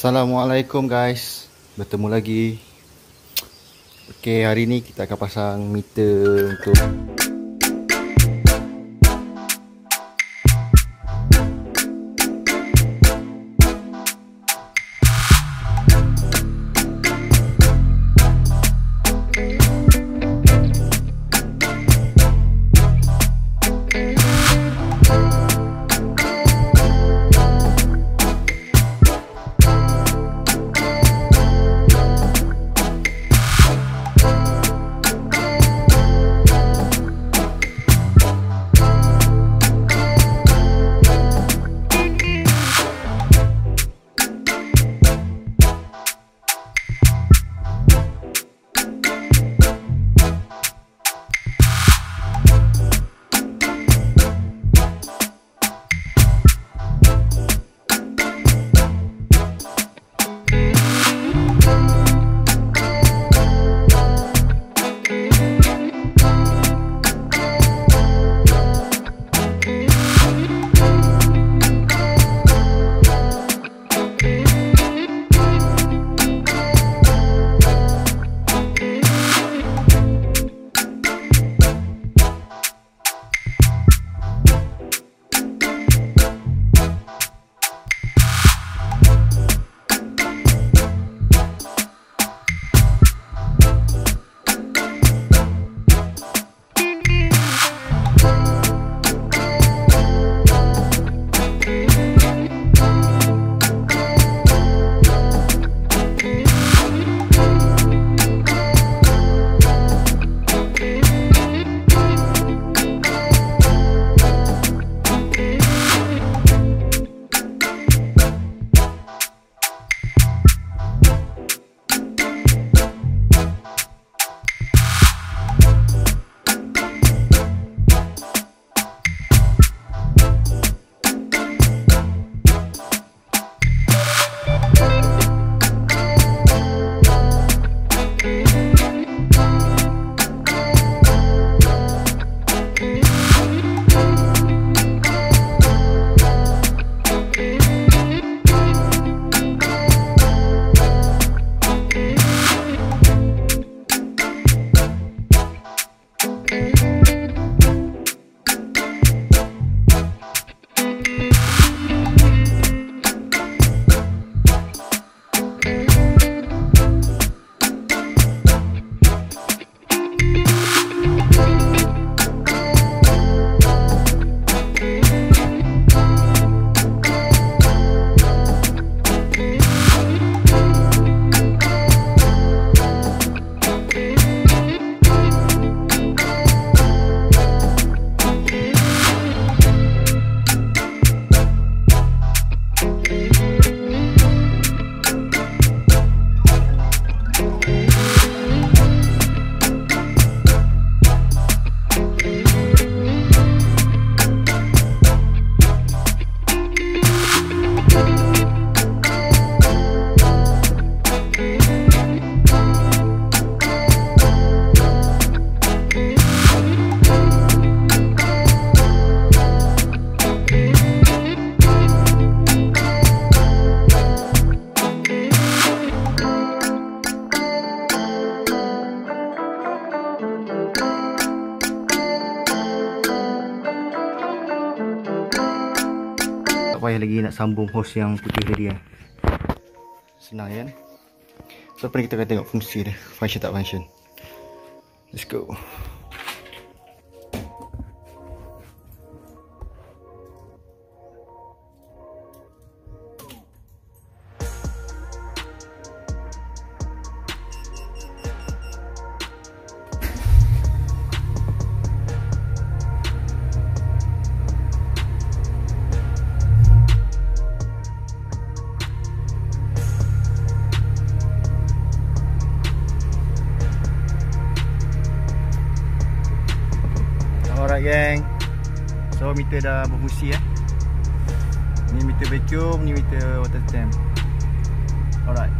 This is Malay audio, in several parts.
Assalamualaikum guys, bertemu lagi. Okey, hari ni kita akan pasang meter untuk payah lagi nak sambung hose yang putih tadi kan. Senang kan. So apa ni kita akan tengok fungsi dia, function tak function. Let's go. Alright gang, so meter dah berfungsi eh. Ni meter vacuum, ni meter water temp. Alright.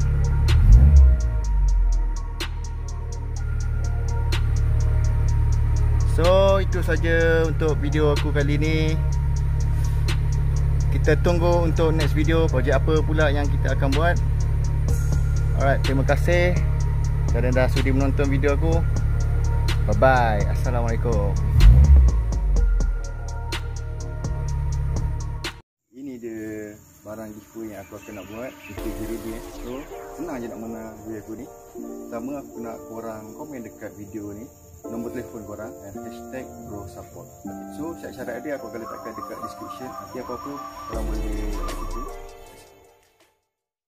So itu saja untuk video aku kali ni. Kita tunggu untuk next video, projek apa pula yang kita akan buat. Alright, terima kasih kerana dah sudi menonton video aku. Bye bye. Assalamualaikum. Ini dia barang giveaway yang aku akan nak buat. Kita Greddy. So senang je nak menang giveaway aku ni. Pertama aku nak korang komen dekat video ni nombor telefon korang dan hashtag bro support. So syarat-syarat dia aku akan letakkan dekat description. Nanti apa-apa korang boleh lewat situ.